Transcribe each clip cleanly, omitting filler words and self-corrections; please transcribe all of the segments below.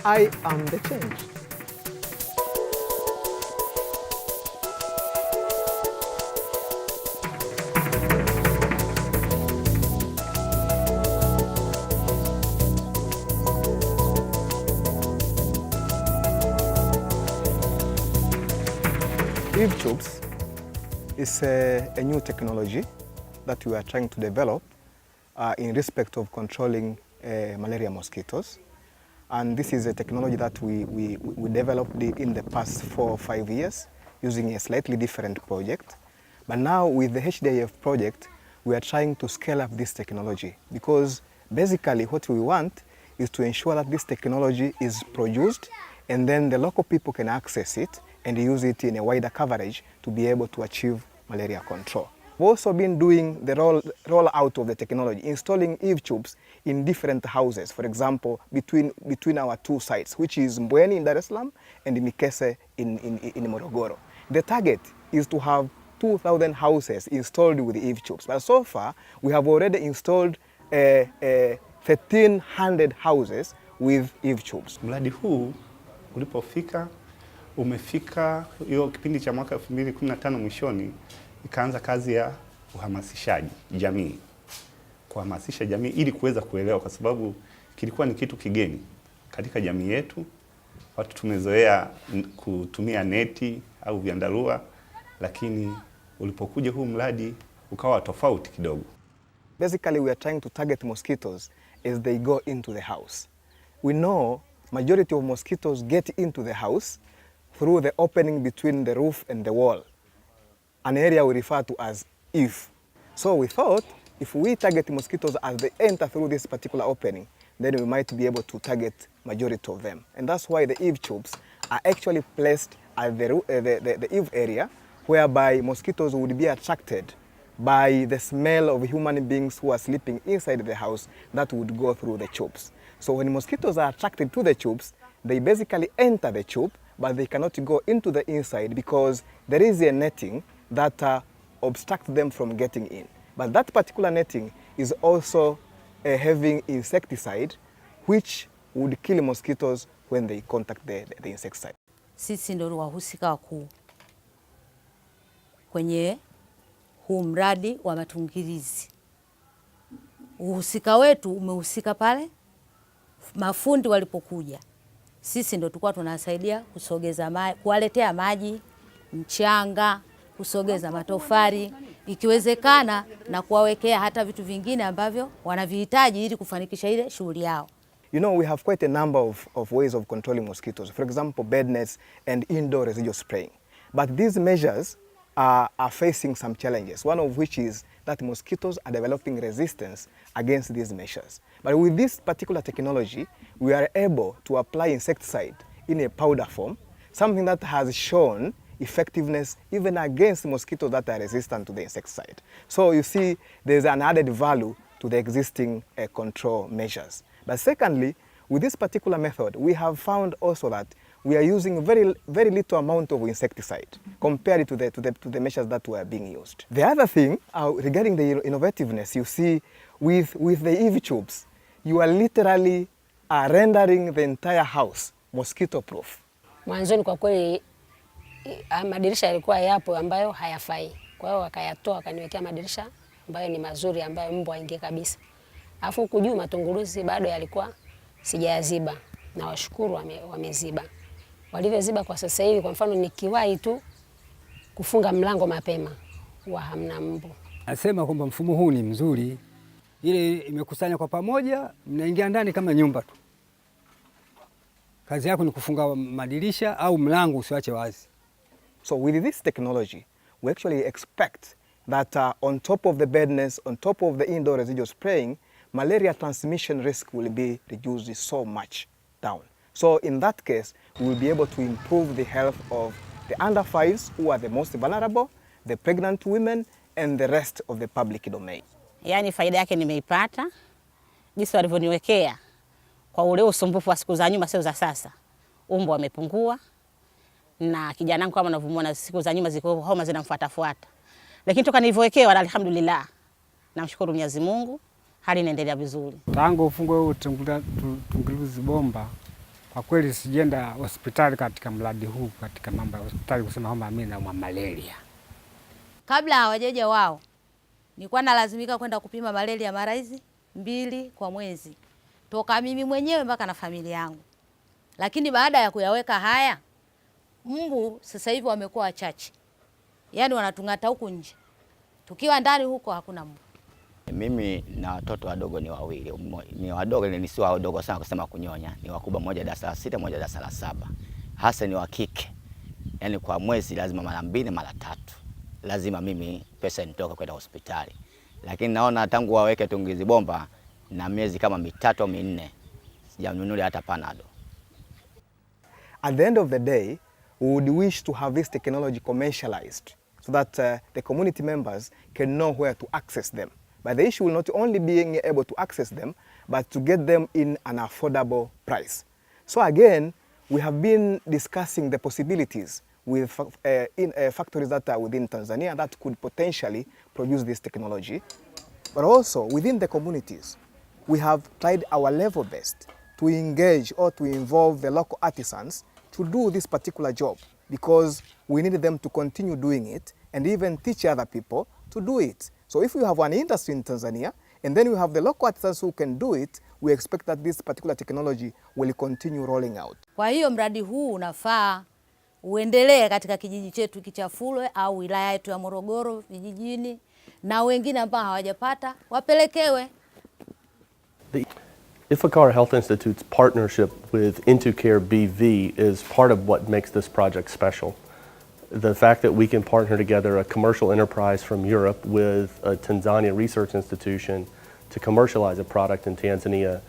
I am the change. Eave Tubes is a new technology that we are trying to develop in respect of controlling malaria mosquitoes. And this is a technology that we developed in the past 4 or 5 years using a slightly different project. But now with the HDIF project, we are trying to scale up this technology because basically what we want is to ensure that this technology is produced and then the local people can access it and use it in a wider coverage to be able to achieve malaria control. We've also been doing the rollout of the technology, installing Eave Tubes in different houses, for example, between our 2 sites, which is Mbweni in Dar es Salaam and Mikese in Morogoro. The target is to have 2,000 houses installed with Eave Tubes, but so far we have already installed 1,300 houses with Eave Tubes. Mradi huu ulipofika umefika hiyo kipindi cha mwaka 2015 mwishoni, ikaanza kazi ya uhamasishaji jamii, kuhamasisha jamii ili kuweza kuelewa, kwa sababu kilikuwa ni kitu kigeni katika jamii yetu. Watu tumezoea kutumia neti au vyandarua, lakini ulipokuja huu mradi ukawa tofauti kidogo. Basically we are trying to target mosquitoes as they go into the house. We know majority of mosquitoes get into the house through the opening between the roof and the wall, an area we refer to as eave. So we thought if we target mosquitoes as they enter through this particular opening, then we might be able to target majority of them. And that's why the Eave Tubes are actually placed at the eave area, whereby mosquitoes would be attracted by the smell of human beings who are sleeping inside the house that would go through the tubes. So when mosquitoes are attracted to the tubes, they basically enter the tube, but they cannot go into the inside because there is a netting that obstructs them from getting in. But that particular netting is also having insecticide, which would kill mosquitoes when they contact the insecticide. Sisi ndio wahusika wakuu kwenye huu mradi wa matungilizi. Uhusika wetu umehusika pale mafundi walipokuja. Sisi ndio tulikuwa tunasaidia kusogeza maji, kuwaletea maji, mchanga, kusogeza matofali, ikiwezekana na kuwawekea hata vitu vingine ambavyo wanavihitaji ili kufanikisha ile shughuli yao. You know, we have quite a number of ways of controlling mosquitoes. For example, bed nets and indoor residual spraying. But these measures are facing some challenges, one of which is that mosquitoes are developing resistance against these measures. But with this particular technology, we are able to apply insecticide in a powder form, something that has shown effectiveness even against mosquitoes that are resistant to the insecticide. So you see, there's an added value to the existing control measures. But secondly, with this particular method, we have found also that we are using very little amount of insecticide compared to the measures that were being used. The other thing regarding the innovativeness, you see, with the Eave Tubes, you are literally rendering the entire house mosquito proof. Mwanzoni kwa kweli madirisha yalikuwa yapo ambayo hayafai. Kwa hiyo wakayatoa wakaniwekea madirisha ambayo ni mazuri ambayo mbu aingie kabisa. Alafu huku juu matunguruzi bado yalikuwa sijayaziba, na washukuru wameziba. Walivyoziba kwa sasa hivi, kwa mfano nikiwahi tu kufunga mlango mapema huwa hamna mbu. Nasema kwamba mfumo huu ni mzuri. Ile imekusanya kwa pamoja, mnaingia ndani kama nyumba tu. Kazi yako ni kufunga madirisha au mlango usiache wazi. So with this technology, we actually expect that on top of the bed nets, on top of the indoor residual spraying, malaria transmission risk will be reduced so much down. So in that case, we will be able to improve the health of the under 5s who are the most vulnerable, the pregnant women, and the rest of the public domain. Yani faida yake nimeipata, jinsi walivyoniwekea kwa ule usumbufu wa siku za nyuma sio za sasa. Umbu wamepungua na kijana wangu kama unavyomuona siku za nyuma ziko homa zinamfuatafuata. Lakini toka nilivyowekewa alhamdulillah, namshukuru Mwenyezi Mungu, hali inaendelea vizuri. Tangu ufungwe huu tunguluzi bomba, Kwa kweli sijaenda hospitali katika mradi huu, katika mambo ya hospitali kusema kwamba mimi naumwa malaria. Kabla hawajaja wao, nilikuwa nalazimika kwenda kupima malaria mara hizi 2 kwa mwezi, toka mimi mwenyewe mpaka na familia yangu. Lakini baada ya kuyaweka haya, mbu sasa hivi wamekuwa wachache, yaani wanatung'ata huku nje, tukiwa ndani huko hakuna mbu. Mimi na watoto wadogo ni wawili, ni wadogo, ni sio wadogo sana kusema kunyonya, ni wakubwa, mmoja darasa la 6, mmoja darasa la 7. Hasa ni wa kike, yaani kwa mwezi lazima mara 2 mara 3 lazima mimi pesa nitoke kwenda hospitali. Lakini naona tangu waweke tungizi bomba na miezi kama 3 au 4 sijanunulia hata panado. At the end of the day, we would wish to have this technology commercialized so that the community members can know where to access them. But the issue will not only being able to access them, but to get them in an affordable price. So again, we have been discussing the possibilities with factories that are within Tanzania that could potentially produce this technology. But also within the communities, we have tried our level best to engage or to involve the local artisans to do this particular job, because we need them to continue doing it and even teach other people to do it. So if you have an industry in Tanzania and then you have the local artisans who can do it, we expect that this particular technology will continue rolling out. Kwa hiyo mradi huu unafaa uendelee katika kijiji chetu Kichafulwe au wilaya yetu ya Morogoro vijijini, na wengine ambao hawajapata wapelekewe. The Ifakara Health Institute's partnership with IntoCare BV is part of what makes this project special. The fact that we can partner together a commercial enterprise from Europe with a Tanzania research institution to commercialize a product in Tanzania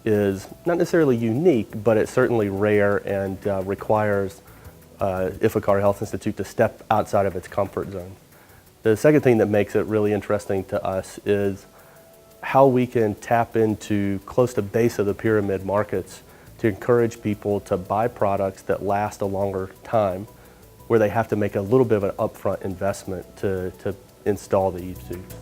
is not necessarily unique, but it's certainly rare and requires Ifakara Health Institute to step outside of its comfort zone. The second thing that makes it really interesting to us is how we can tap into close to base of the pyramid markets to encourage people to buy products that last a longer time, where they have to make a little bit of an upfront investment to install the Eave Tubes.